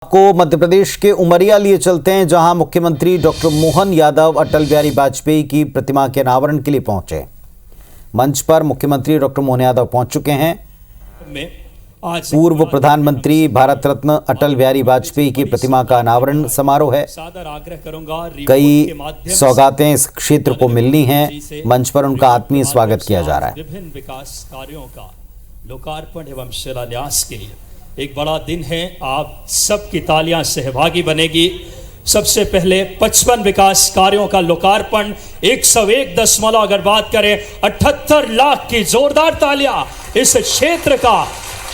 को मध्य प्रदेश के उमरिया लिए चलते हैं, जहां मुख्यमंत्री डॉक्टर मोहन यादव अटल बिहारी वाजपेयी की प्रतिमा के अनावरण के लिए पहुंचे। मंच पर मुख्यमंत्री डॉक्टर मोहन यादव पहुंच चुके हैं। पूर्व प्रधानमंत्री भारत रत्न अटल बिहारी वाजपेयी की प्रतिमा का अनावरण समारोह है। कई सौगातें इस क्षेत्र को मिलनी हैं। मंच पर उनका आत्मीय स्वागत किया जा रहा है। विभिन्न विकास कार्यों का लोकार्पण एवं शिलान्यास के लिए एक बड़ा दिन है। आप सबकी तालियां सहभागी बनेगी। सबसे पहले 55 विकास कार्यों का लोकार्पण। 101 अगर बात करें 78 लाख की जोरदार तालियां इस क्षेत्र का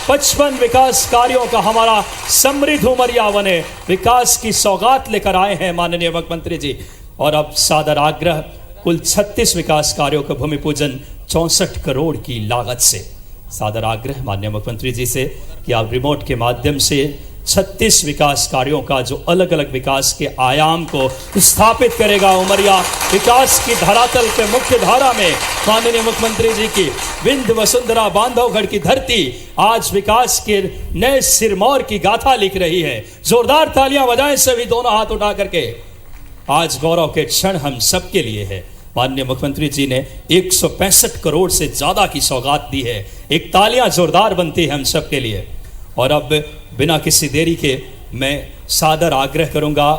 55 विकास कार्यों का हमारा समृद्ध उमरिया बने। विकास की सौगात लेकर आए हैं माननीय मुख्यमंत्री जी। और अब सादर आग्रह, कुल 36 विकास कार्यों का भूमि पूजन 64 करोड़ की लागत से। सादर आग्रह माननीय मुख्यमंत्री जी से कि आप रिमोट के माध्यम से 36 विकास कार्यों का जो अलग अलग विकास के आयाम को स्थापित करेगा उमरिया विकास की धरातल पे मुख्य धारा में। माननीय मुख्यमंत्री जी की विंध्य वसुंधरा बांधवगढ़ की धरती आज विकास के नए सिरमौर की गाथा लिख रही है। जोरदार तालियां बजाएं सभी, दोनों हाथ उठा करके। आज गौरव के क्षण हम सबके लिए है। माननीय मुख्यमंत्री जी ने 165 करोड़ से ज्यादा की सौगात दी है। एक तालियां जोरदार बनती है हम सब के लिए। और अब बिना किसी देरी के मैं सादर आग्रह करूंगा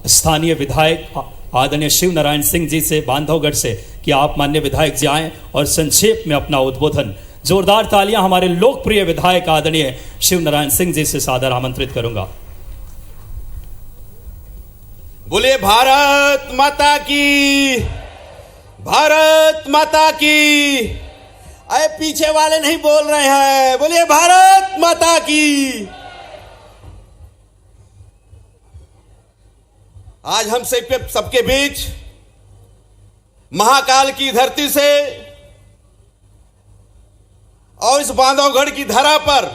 स्थानीय विधायक आदरणीय शिव नारायण सिंह जी से बांधवगढ़ से कि आप माननीय विधायक जी आएं और संक्षेप में अपना उद्बोधन। जोरदार तालियां हमारे लोकप्रिय विधायक आदरणीय शिव नारायण सिंह जी से सादर आमंत्रित करूंगा। बोले भारत माता की, भारत माता की। अरे पीछे वाले नहीं बोल रहे हैं, बोलिए भारत माता की। आज हम सबके बीच महाकाल की धरती से और इस बांधवगढ़ की धरा पर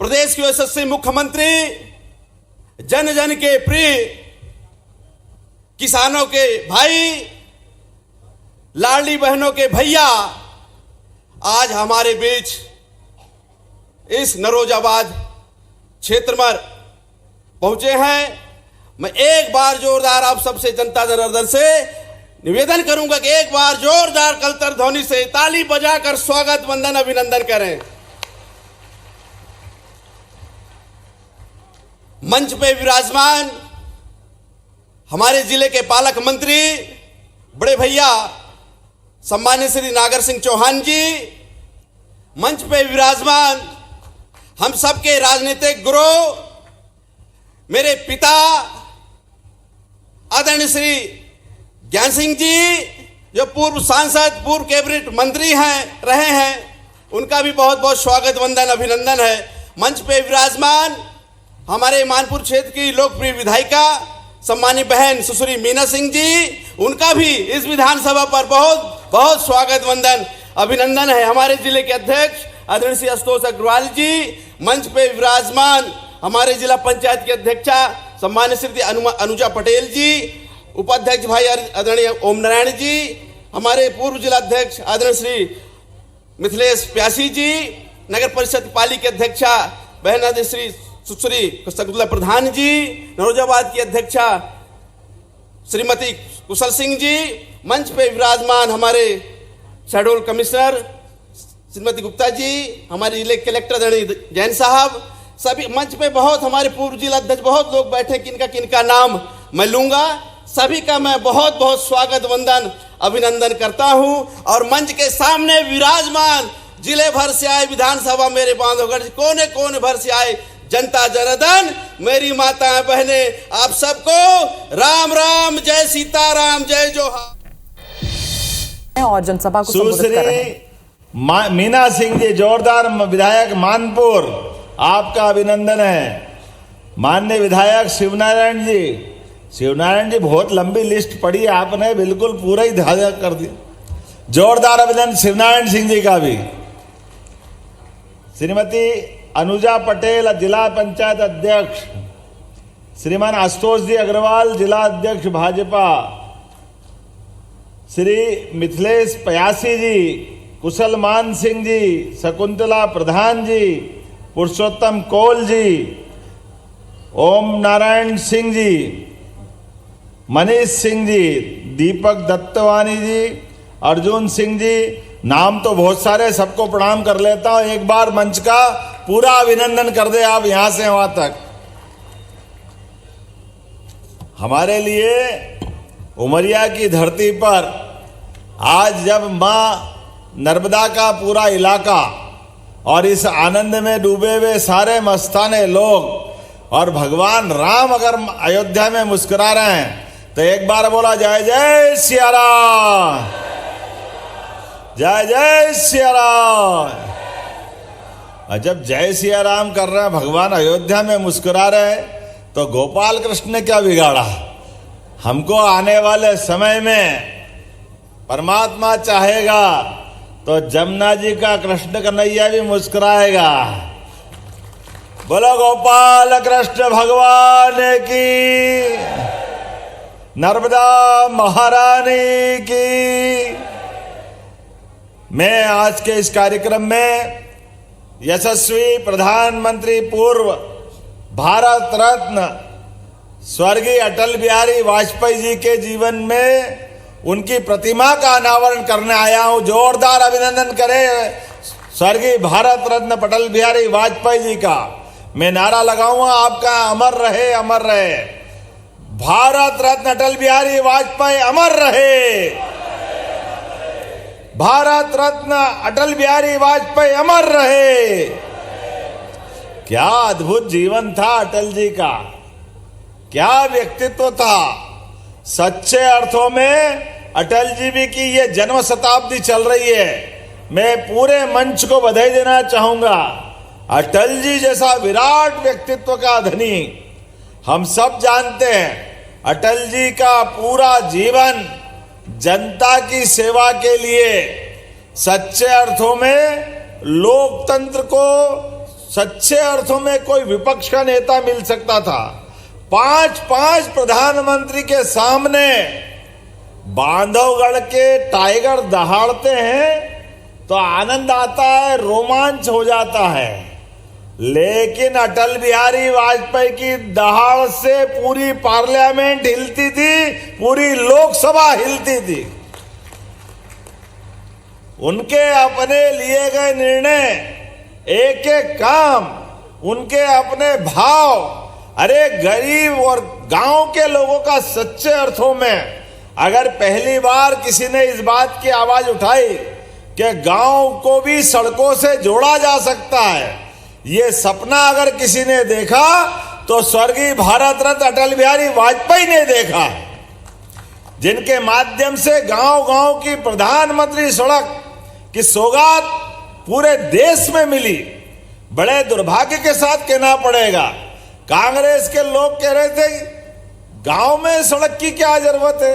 प्रदेश के यशस्वी मुख्यमंत्री, जन जन के प्रिय, किसानों के भाई, लाडली बहनों के भैया आज हमारे बीच इस नरोजाबाद क्षेत्र में पहुंचे हैं। मैं एक बार जोरदार आप सबसे, जनता जनार्दन से निवेदन करूंगा कि एक बार जोरदार कलतर ध्वनि से ताली बजाकर स्वागत, वंदन, अभिनंदन करें। मंच पे विराजमान हमारे जिले के पालक मंत्री बड़े भैया सम्मानित श्री नागर सिंह चौहान जी, मंच पे विराजमान हम सबके राजनीतिक गुरु मेरे पिता आदरणीय श्री ज्ञान सिंह जी, जो पूर्व सांसद, पूर्व कैबिनेट मंत्री रहे हैं, उनका भी बहुत बहुत स्वागत, वंदन, अभिनंदन है। मंच पे विराजमान हमारे मानपुर क्षेत्र की लोकप्रिय विधायिका सम्मानी बहन सुश्री मीना सिंह जी, उनका भी इस विधानसभा पर बहुत बहुत स्वागत, वंदन, अभिनंदन है। हमारे जिले के अध्यक्ष आदरणीय श्री आशुतोष अग्रवाल जी, मंच पे विराजमान हमारे जिला पंचायत की अध्यक्षा सम्मानित श्री अनुजा पटेल जी, उपाध्यक्ष भाई आदरणीय ओम नारायण जी, हमारे पूर्व जिला अध्यक्ष आदरणीय श्री मिथिलेश प्यासी जी, नगर परिषद पाली के अध्यक्षा बहन आदरणीय श्री सुश्री शकुंतला प्रधान जी, नरोजाबाद की अध्यक्षा श्रीमती कुशल सिंह जी, मंच पे विराजमान हमारे शेड्यूल कमिश्नर श्रीमती गुप्ता जी, हमारे जिले कलेक्टर आदरणीय जैन साहब, सभी मंच पे बहुत हमारे पूर्व जिला अध्यक्ष, बहुत लोग बैठे, किनका नाम मैं लूंगा, सभी का मैं बहुत बहुत स्वागत, वंदन, अभिनंदन करता हूं। और मंच के सामने विराजमान जिले भर से आए, विधानसभा मेरे बांधवगढ़ कोने कोने भर से आए जनता जनार्दन, मेरी माताएं बहने, आप सबको राम राम, जय सीताराम, जय जोहार। और जनसभा को संबोधित कर रहे हैं मीना सिंह जी, जोरदार विधायक मानपुर, आपका अभिनंदन है। माननीय विधायक शिवनारायण जी, बहुत लंबी लिस्ट पढ़ी आपने, बिल्कुल पूरा ही ध्यान कर दिया। जोरदार अभिनंदन शिवनारायण सिंह जी का भी। श्रीमती अनुजा पटेल, जिला पंचायत अध्यक्ष, श्रीमान आशुतोष जी अग्रवाल, जिला अध्यक्ष भाजपा, श्री मिथिलेश प्यासी जी, कुशल मान सिंह जी, शकुंतला प्रधान जी, पुरुषोत्तम कोल जी, ओम नारायण सिंह जी, मनीष सिंह जी, दीपक दत्तवानी जी, अर्जुन सिंह जी, नाम तो बहुत सारे, सबको प्रणाम कर लेता हूं। एक बार मंच का पूरा अभिनंदन कर दे आप यहां से वहां तक। हमारे लिए उमरिया की धरती पर आज जब मां नर्मदा का पूरा इलाका और इस आनंद में डूबे हुए सारे मस्ताने लोग और भगवान राम अगर अयोध्या में मुस्कुरा रहे हैं तो एक बार बोला जय जय सिया राम, जय जय सिया राम। और जब जय सिया राम कर रहे हैं, भगवान अयोध्या में मुस्कुरा रहे हैं, तो गोपाल कृष्ण ने क्या बिगाड़ा। हमको आने वाले समय में परमात्मा चाहेगा तो जमुना जी का कृष्ण कन्हैया भी मुस्कुराएगा। बोलो गोपाल कृष्ण भगवान की, नर्मदा महारानी की। मैं आज के इस कार्यक्रम में यशस्वी प्रधानमंत्री पूर्व भारत रत्न स्वर्गीय अटल बिहारी वाजपेयी जी के जीवन में उनकी प्रतिमा का अनावरण करने आया हूं। जोरदार अभिनंदन करें स्वर्गीय भारत रत्न अटल बिहारी वाजपेयी जी का। मैं नारा लगाऊंगा, आपका अमर रहे, अमर रहे। भारत रत्न अटल बिहारी वाजपेयी अमर रहे, भारत रत्न अटल बिहारी वाजपेयी अमर रहे। क्या अद्भुत जीवन था अटल जी का, क्या व्यक्तित्व था। सच्चे अर्थों में अटल जी भी की ये जन्म शताब्दी चल रही है। मैं पूरे मंच को बधाई देना चाहूंगा। अटल जी जैसा विराट व्यक्तित्व का धनी हम सब जानते हैं। अटल जी का पूरा जीवन जनता की सेवा के लिए, सच्चे अर्थों में लोकतंत्र को सच्चे अर्थों में कोई विपक्ष का नेता मिल सकता था। 5 प्रधानमंत्री के सामने बांधवगढ़ के टाइगर दहाड़ते हैं तो आनंद आता है, रोमांच हो जाता है। लेकिन अटल बिहारी वाजपेयी की दहाड़ से पूरी पार्लियामेंट हिलती थी, पूरी लोकसभा हिलती थी। उनके अपने लिए गए निर्णय, एक एक काम, उनके अपने भाव, अरे गरीब और गांव के लोगों का सच्चे अर्थों में अगर पहली बार किसी ने इस बात की आवाज उठाई कि गांव को भी सड़कों से जोड़ा जा सकता है, ये सपना अगर किसी ने देखा तो स्वर्गीय भारत रत्न अटल बिहारी वाजपेयी ने देखा, जिनके माध्यम से गांव गांव की प्रधानमंत्री सड़क की सौगात पूरे देश में मिली। बड़े दुर्भाग्य के साथ कहना पड़ेगा, कांग्रेस के लोग कह रहे थे गांव में सड़क की क्या जरूरत है,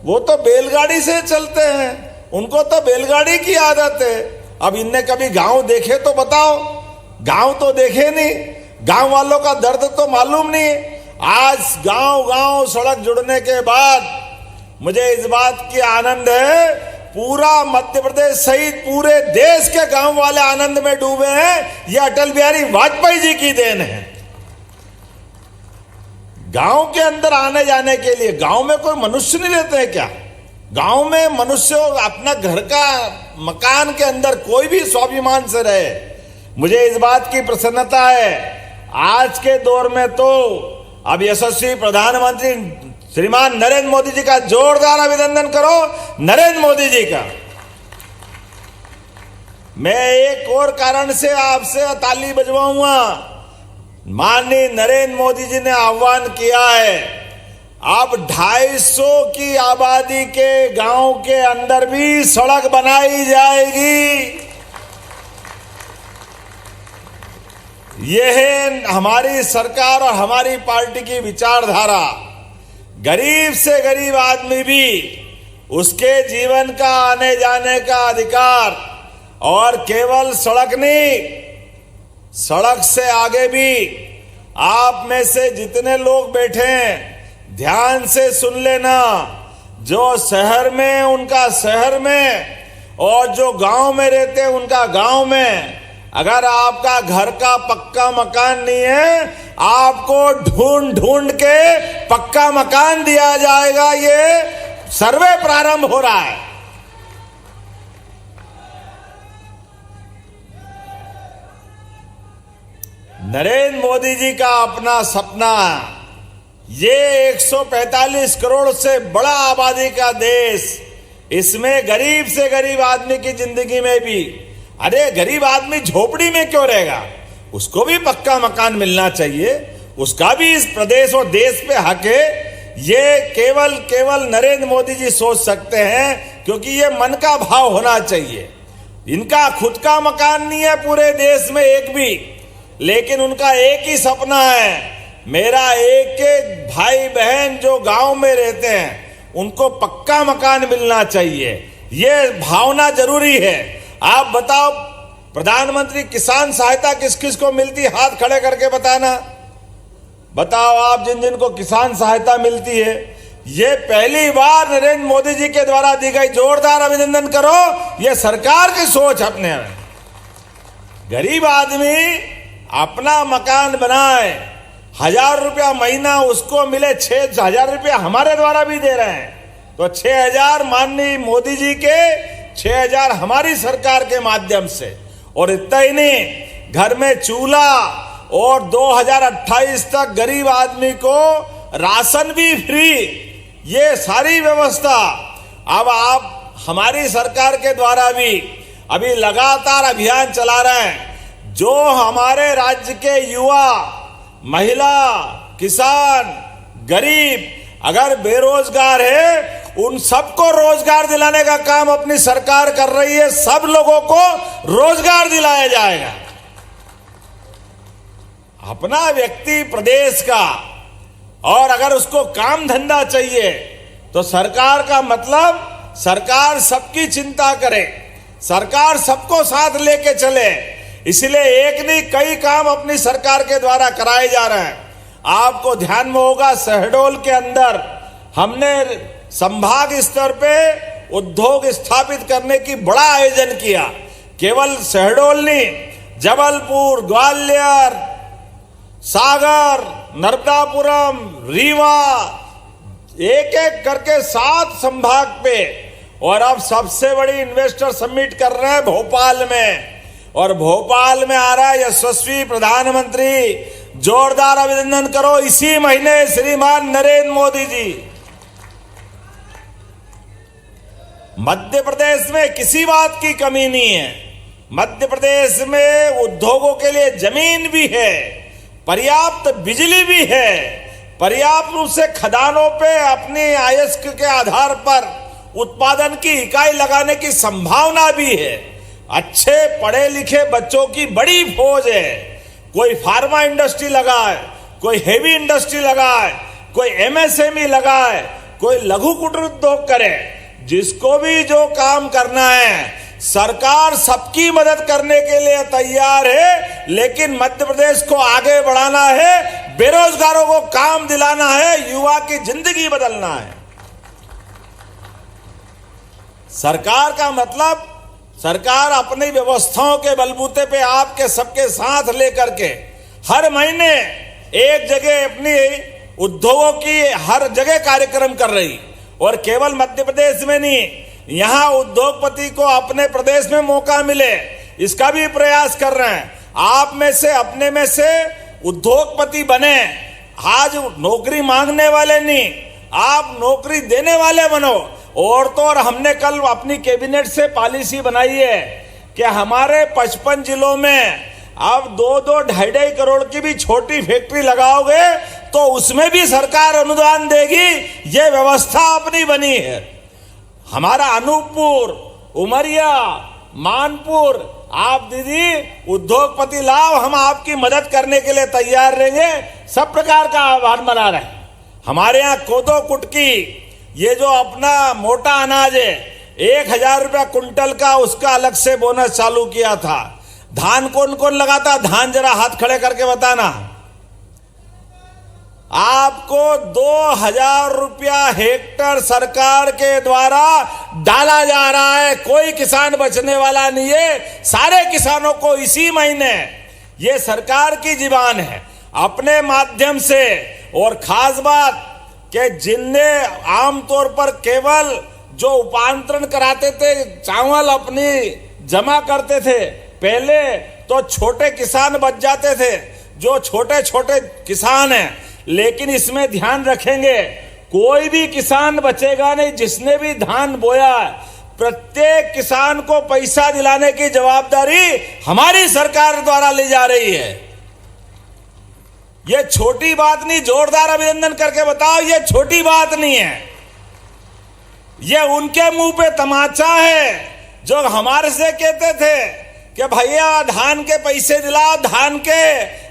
वो तो बैलगाड़ी से चलते हैं, उनको तो बैलगाड़ी की आदत है। अब इनने कभी गांव देखे तो बताओ, गांव तो देखे नहीं, गांव वालों का दर्द तो मालूम नहीं। आज गांव गांव सड़क जुड़ने के बाद मुझे इस बात की आनंद है, पूरा मध्य प्रदेश सहित पूरे देश के गांव वाले आनंद में डूबे हैं। यह अटल बिहारी वाजपेयी जी की देन है। गांव के अंदर आने जाने के लिए गांव में कोई मनुष्य नहीं रहते हैं क्या? गांव में मनुष्य अपना घर का मकान के अंदर कोई भी स्वाभिमान से रहे। मुझे इस बात की प्रसन्नता है, आज के दौर में तो अब यशस्वी प्रधानमंत्री श्रीमान नरेंद्र मोदी जी का जोरदार अभिनंदन करो, नरेंद्र मोदी जी का। मैं एक और कारण से आपसे ताली बजवाऊंगा। माननीय नरेंद्र मोदी जी ने आह्वान किया है, अब 250 की आबादी के गांव के अंदर भी सड़क बनाई जाएगी। यह है हमारी सरकार और हमारी पार्टी की विचारधारा। गरीब से गरीब आदमी भी उसके जीवन का आने जाने का अधिकार, और केवल सड़क नहीं, सड़क से आगे भी आप में से जितने लोग बैठे हैं ध्यान से सुन लेना। जो शहर में उनका शहर में, और जो गांव में रहते हैं उनका गांव में, अगर आपका घर का पक्का मकान नहीं है, आपको ढूंढ ढूंढ के पक्का मकान दिया जाएगा। ये सर्वे प्रारंभ हो रहा है। नरेंद्र मोदी जी का अपना सपना, ये 145 करोड़ से बड़ा आबादी का देश, इसमें गरीब से गरीब आदमी की जिंदगी में भी, अरे गरीब आदमी झोपड़ी में क्यों रहेगा, उसको भी पक्का मकान मिलना चाहिए, उसका भी इस प्रदेश और देश पे हक है। ये केवल नरेंद्र मोदी जी सोच सकते हैं, क्योंकि ये मन का भाव होना चाहिए। इनका खुद का मकान नहीं है पूरे देश में एक भी, लेकिन उनका एक ही सपना है, मेरा एक एक भाई बहन जो गांव में रहते हैं उनको पक्का मकान मिलना चाहिए। ये भावना जरूरी है। आप बताओ, प्रधानमंत्री किसान सहायता किस किस को मिलती, हाथ खड़े करके बताना। बताओ आप जिन जिन को किसान सहायता मिलती है, ये पहली बार नरेंद्र मोदी जी के द्वारा दी गई। जोरदार अभिनंदन करो। ये सरकार की सोच अपने में। गरीब आदमी अपना मकान बनाए, 1000 रुपया महीना उसको मिले, 6000 रुपया हमारे द्वारा भी दे रहे हैं, तो 6000 माननीय मोदी जी के, 6000 हमारी सरकार के माध्यम से। और इतना ही नहीं, घर में चूल्हा, और 2028 तक गरीब आदमी को राशन भी फ्री, ये सारी व्यवस्था अब आप हमारी सरकार के द्वारा भी अभी लगातार अभियान चला रहे हैं। जो हमारे राज्य के युवा, महिला, किसान, गरीब अगर बेरोजगार है, उन सबको रोजगार दिलाने का काम अपनी सरकार कर रही है। सब लोगों को रोजगार दिलाया जाएगा। अपना व्यक्ति प्रदेश का, और अगर उसको काम धंधा चाहिए तो सरकार का मतलब सरकार सबकी चिंता करे, सरकार सबको साथ लेके चले। इसलिए एक नहीं कई काम अपनी सरकार के द्वारा कराए जा रहे हैं। आपको ध्यान में होगा, शहडोल के अंदर हमने संभाग स्तर पे उद्योग स्थापित करने की बड़ा आयोजन किया। केवल शहडोल नहीं, जबलपुर, ग्वालियर, सागर, नर्मदापुरम, रीवा, एक एक करके 7 संभाग पे। और अब सबसे बड़ी इन्वेस्टर समिट कर रहे हैं भोपाल में, और भोपाल में आ रहा है यशस्वी प्रधानमंत्री। जोरदार अभिनंदन करो इसी महीने श्रीमान नरेंद्र मोदी जी। मध्य प्रदेश में किसी बात की कमी नहीं है। मध्य प्रदेश में उद्योगों के लिए जमीन भी है, पर्याप्त बिजली भी है, पर्याप्त रूप से खदानों पे अपनी आयस्क के आधार पर उत्पादन की इकाई लगाने की संभावना भी है। अच्छे पढ़े लिखे बच्चों की बड़ी फौज है। कोई फार्मा इंडस्ट्री लगाए, कोई हेवी इंडस्ट्री लगाए, कोई एमएसएमई लगाए, कोई लघु कुटीर उद्योग करे। जिसको भी जो काम करना है, सरकार सबकी मदद करने के लिए तैयार है। लेकिन मध्य प्रदेश को आगे बढ़ाना है, बेरोजगारों को काम दिलाना है, युवा की जिंदगी बदलना है। सरकार का मतलब, सरकार अपनी व्यवस्थाओं के बलबूते पे आपके सबके साथ लेकर के हर महीने एक जगह अपनी उद्योगों की हर जगह कार्यक्रम कर रही। और केवल मध्य प्रदेश में नहीं, यहां उद्योगपति को अपने प्रदेश में मौका मिले, इसका भी प्रयास कर रहे हैं। आप में से, अपने में से उद्योगपति बने। आज नौकरी मांगने वाले नहीं, आप नौकरी देने वाले बनो। और तो और हमने कल अपनी कैबिनेट से पॉलिसी बनाई है कि हमारे 55 जिलों में अब 2-2, 2.5 करोड़ की भी छोटी फैक्ट्री लगाओगे तो उसमें भी सरकार अनुदान देगी। ये व्यवस्था अपनी बनी है। हमारा अनूपपुर, उमरिया, मानपुर, आप दीदी उद्योगपति लाओ, हम आपकी मदद करने के लिए तैयार रहेंगे। सब प्रकार का आह्वान बना रहे हैं। हमारे यहाँ कोदो कुटकी, ये जो अपना मोटा अनाज है, 1000 रुपया कुंटल का उसका अलग से बोनस चालू किया था। धान कौन कौन लगाता, धान जरा हाथ खड़े करके बताना। आप आपको 2000 रुपया हेक्टर सरकार के द्वारा डाला जा रहा है। कोई किसान बचने वाला नहीं है, सारे किसानों को इसी महीने, ये सरकार की जीवान है, अपने माध्यम से। और खास बात कि जिनने आमतौर पर केवल जो उपांतरण कराते थे, चावल अपनी जमा करते थे, पहले तो छोटे किसान बच जाते थे, जो छोटे छोटे किसान हैं। लेकिन इसमें ध्यान रखेंगे, कोई भी किसान बचेगा नहीं जिसने भी धान बोया। प्रत्येक किसान को पैसा दिलाने की जवाबदारी हमारी सरकार द्वारा ली जा रही है। यह छोटी बात नहीं, जोरदार अभिनंदन करके बताओ, यह छोटी बात नहीं है। यह उनके मुंह पे तमाचा है जो हमारे से कहते थे कि भैया धान के पैसे दिलाओ, धान के।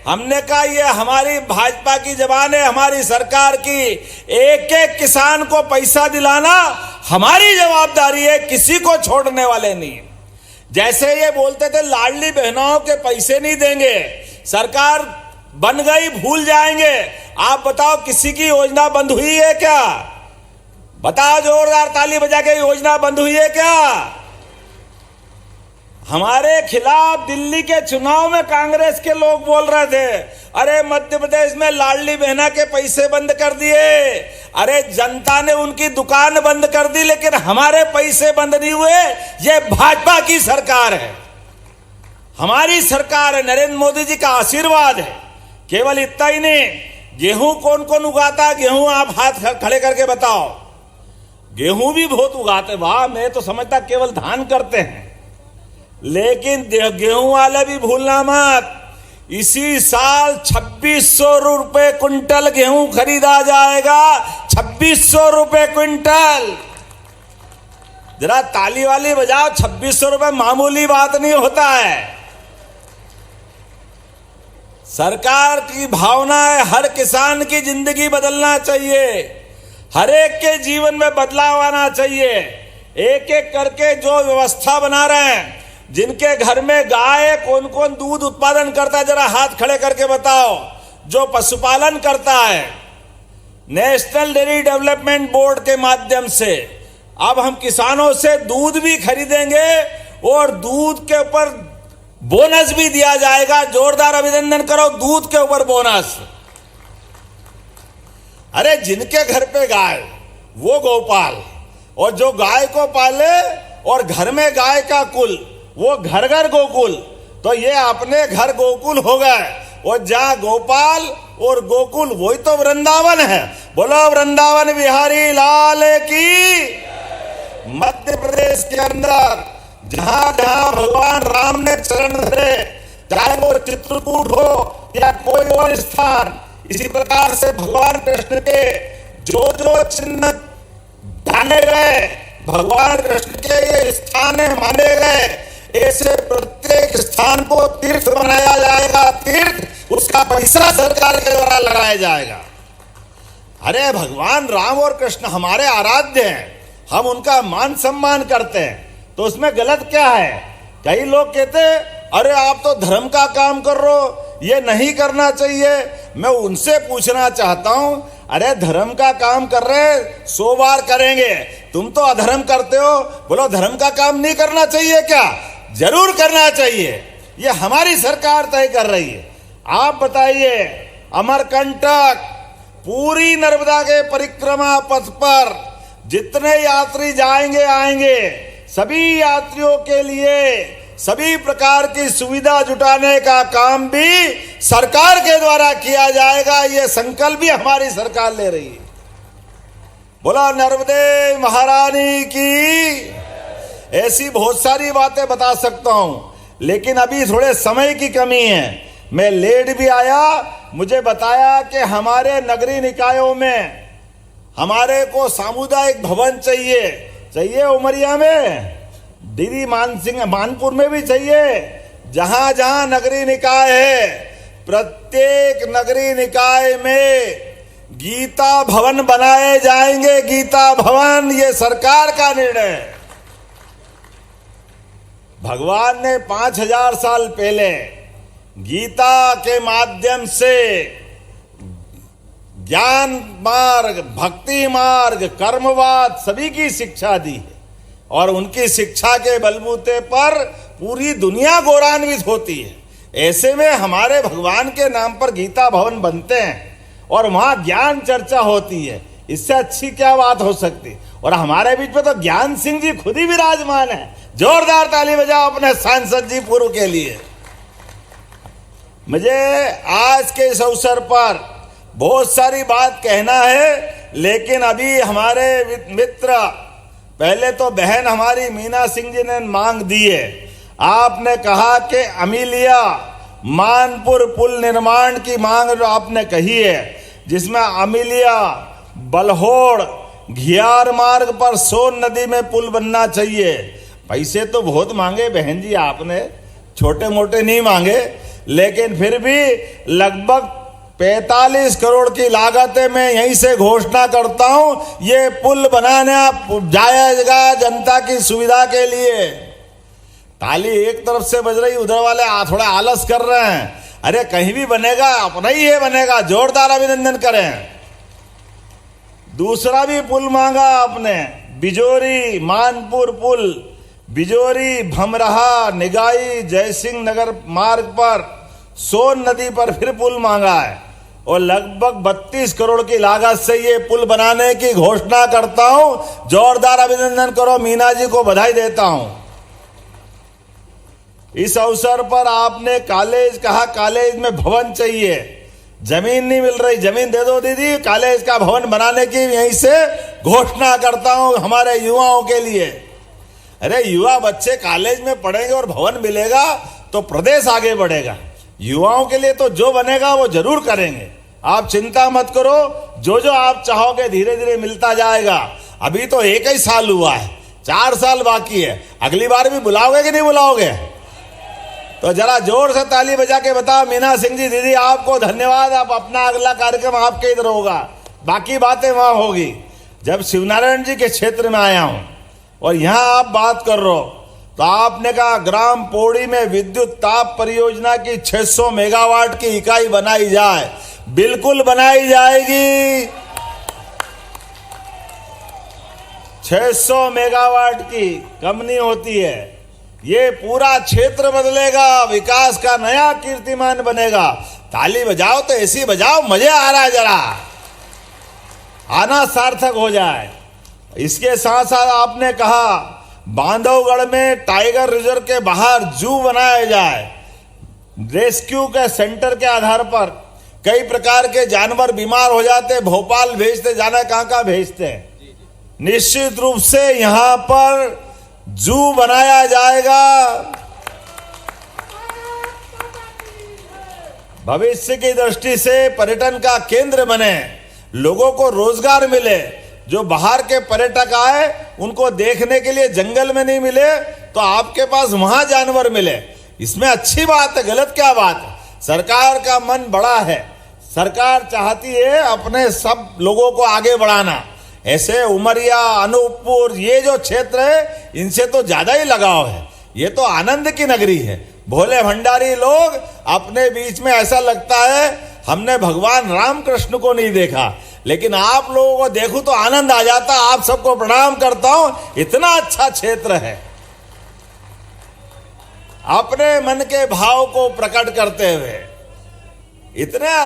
हमने कहा ये हमारी भाजपा की जबान है, हमारी सरकार की। एक एक किसान को पैसा दिलाना हमारी जवाबदारी है, किसी को छोड़ने वाले नहीं। जैसे ये बोलते थे लाडली बहनों के पैसे नहीं देंगे, सरकार बन गई भूल जाएंगे। आप बताओ किसी की योजना बंद हुई है क्या? बताओ जोरदार ताली बजा के, योजना बंद हुई है क्या? हमारे खिलाफ दिल्ली के चुनाव में कांग्रेस के लोग बोल रहे थे, अरे मध्य प्रदेश में लाडली बहना के पैसे बंद कर दिए। अरे जनता ने उनकी दुकान बंद कर दी, लेकिन हमारे पैसे बंद नहीं हुए। ये भाजपा की सरकार है, हमारी सरकार है, नरेंद्र मोदी जी का आशीर्वाद है। केवल इतना ही नहीं, गेहूं कौन कौन उगाता? गेहूं आप हाथ खड़े करके बताओ। गेहूं भी बहुत उगाते, वाह, मैं तो समझता केवल धान करते हैं, लेकिन गेहूं वाले भी भूलना मत। इसी साल 2600 रुपए क्विंटल गेहूं खरीदा जाएगा, 2600 रुपए क्विंटल। जरा ताली वाली बजाओ, 2600 रुपए मामूली बात नहीं होता है। सरकार की भावना है हर किसान की जिंदगी बदलना चाहिए, हर एक के जीवन में बदलाव आना चाहिए। एक एक करके जो व्यवस्था बना रहे हैं, जिनके घर में गाय, कौन कौन दूध उत्पादन करता है, जरा हाथ खड़े करके बताओ। जो पशुपालन करता है, नेशनल डेयरी डेवलपमेंट बोर्ड के माध्यम से अब हम किसानों से दूध भी खरीदेंगे और दूध के ऊपर बोनस भी दिया जाएगा। जोरदार अभिनंदन करो, दूध के ऊपर बोनस। अरे जिनके घर पे गाय वो गौपाल, और जो गाय को पाले और घर में गाय का कुल, वो घर घर गोकुल। तो ये अपने घर गोकुल हो गए, और जहां गोपाल और गोकुल वही तो वृंदावन है। बोलो वृंदावन बिहारी लाल की। मध्य प्रदेश के अंदर जहां जहां भगवान राम ने चरण धरे, चाहे वो चित्रकूट हो या कोई और स्थान, इसी प्रकार से भगवान कृष्ण के जो जो चिन्ह जाने गए, भगवान कृष्ण के ये स्थान माने गए, ऐसे प्रत्येक स्थान को तीर्थ बनाया जाएगा। तीर्थ, उसका पैसा सरकार के द्वारा लगाया जाएगा। अरे भगवान राम और कृष्ण हमारे आराध्य हैं, हम उनका मान सम्मान करते हैं, तो उसमें गलत क्या है? कई लोग कहते अरे आप तो धर्म का काम कर रहे हो, ये नहीं करना चाहिए। मैं उनसे पूछना चाहता हूं, अरे धर्म का काम कर रहे हैं, 100 बार करेंगे, तुम तो अधर्म करते हो, बोलो धर्म का काम नहीं करना चाहिए क्या? जरूर करना चाहिए, ये हमारी सरकार तय कर रही है। आप बताइए, अमरकंटक पूरी नर्मदा के परिक्रमा पथ पर जितने यात्री जाएंगे आएंगे, सभी यात्रियों के लिए सभी प्रकार की सुविधा जुटाने का काम भी सरकार के द्वारा किया जाएगा। ये संकल्प भी हमारी सरकार ले रही है। बोला नर्मदे महारानी की। ऐसी बहुत सारी बातें बता सकता हूं, लेकिन अभी थोड़े समय की कमी है। मैं लेट भी आया, मुझे बताया कि हमारे नगरीय निकायों में हमारे को सामुदायिक भवन चाहिए उमरिया में, दीदी मानपुर में भी चाहिए। जहां जहां नगरीय निकाय है, प्रत्येक नगरीय निकाय में गीता भवन बनाए जाएंगे। गीता भवन, ये सरकार का निर्णय है। भगवान ने 5000 साल पहले गीता के माध्यम से ज्ञान मार्ग, भक्ति मार्ग, कर्मवाद सभी की शिक्षा दी है और उनकी शिक्षा के बलबूते पर पूरी दुनिया गौरवान्वित होती है। ऐसे में हमारे भगवान के नाम पर गीता भवन बनते हैं और वहां ज्ञान चर्चा होती है, इससे अच्छी क्या बात हो सकती। और हमारे बीच में तो ज्ञान सिंह जी खुद ही विराजमान है। जोरदार ताली बजाओ अपने सांसद जी पूर्व के लिए। मुझे आज के इस अवसर पर बहुत सारी बात कहना है, लेकिन अभी हमारे मित्र, पहले तो बहन हमारी मीना सिंह जी ने मांग दी है। आपने कहा कि अमीलिया मानपुर पुल निर्माण की मांग आपने कही है, जिसमें अमीलिया बलहोड़ घियार मार्ग पर सोन नदी में पुल बनना चाहिए। पैसे तो बहुत मांगे बहन जी आपने, छोटे मोटे नहीं मांगे, लेकिन फिर भी लगभग 45 करोड़ की लागत है। मैं यहीं से घोषणा करता हूं, ये पुल बनाना जाएगा जनता की सुविधा के लिए। ताली एक तरफ से बज रही, उधर वाले थोड़ा आलस कर रहे हैं। अरे कहीं भी बनेगा, अपना ही ये बनेगा, जोरदार अभिनंदन करें। दूसरा भी पुल मांगा आपने, बिजोरी मानपुर पुल, बिजोरी भमरहा निगाई जयसिंह नगर मार्ग पर सोन नदी पर फिर पुल मांगा है और लगभग 32 करोड़ की लागत से ये पुल बनाने की घोषणा करता हूं। जोरदार अभिनंदन करो, मीना जी को बधाई देता हूं। इस अवसर पर आपने कॉलेज कहा, कॉलेज में भवन चाहिए, जमीन नहीं मिल रही, जमीन दे दो दीदी, कॉलेज का भवन बनाने की यहीं से घोषणा करता हूं हमारे युवाओं के लिए। अरे युवा बच्चे कॉलेज में पढ़ेंगे और भवन मिलेगा तो प्रदेश आगे बढ़ेगा। युवाओं के लिए तो जो बनेगा वो जरूर करेंगे, आप चिंता मत करो। जो जो आप चाहोगे धीरे धीरे मिलता जाएगा। अभी तो 1 ही साल हुआ है, 4 साल बाकी है। अगली बार भी बुलाओगे कि नहीं बुलाओगे? तो जरा जोर से ताली बजा के बताओ। मीना सिंह जी दीदी आपको धन्यवाद। आप अपना अगला कार्यक्रम आपके इधर होगा, बाकी बातें वहां होगी। जब शिवनारायण जी के क्षेत्र में आया हूं और यहां आप बात कर रहे हो, तो आपने कहा ग्राम पौड़ी में विद्युत ताप परियोजना की 600 मेगावाट की इकाई बनाई जाए। बिल्कुल बनाई जाएगी। 600 मेगावाट की कम नहीं होती है। ये पूरा क्षेत्र बदलेगा, विकास का नया कीर्तिमान बनेगा। ताली बजाओ तो ऐसी बजाओ, मजे आ रहा है, जरा आना सार्थक हो जाए। इसके साथ साथ आपने कहा बांधवगढ़ में टाइगर रिजर्व के बाहर जू बनाया जाए। रेस्क्यू के सेंटर के आधार पर कई प्रकार के जानवर बीमार हो जाते, भोपाल भेजते, जाना कहां भेजते हैं। निश्चित रूप से यहां पर जू बनाया जाएगा। भविष्य की दृष्टि से पर्यटन का केंद्र बने, लोगों को रोजगार मिले। जो बाहर के पर्यटक आए उनको देखने के लिए जंगल में नहीं मिले तो आपके पास वहां जानवर मिले। इसमें अच्छी बात है, गलत क्या बात है? सरकार का मन बड़ा है, सरकार चाहती है अपने सब लोगों को आगे बढ़ाना। ऐसे उमरिया, अनूपपुर, ये जो क्षेत्र है इनसे तो ज्यादा ही लगाव है। ये तो आनंद की नगरी है। भोले भंडारी लोग अपने बीच में, ऐसा लगता है हमने भगवान रामकृष्ण को नहीं देखा, लेकिन आप लोगों को देखूं तो आनंद आ जाता। आप सबको प्रणाम करता हूं, इतना अच्छा क्षेत्र है। अपने मन के भाव को प्रकट करते हुए इतने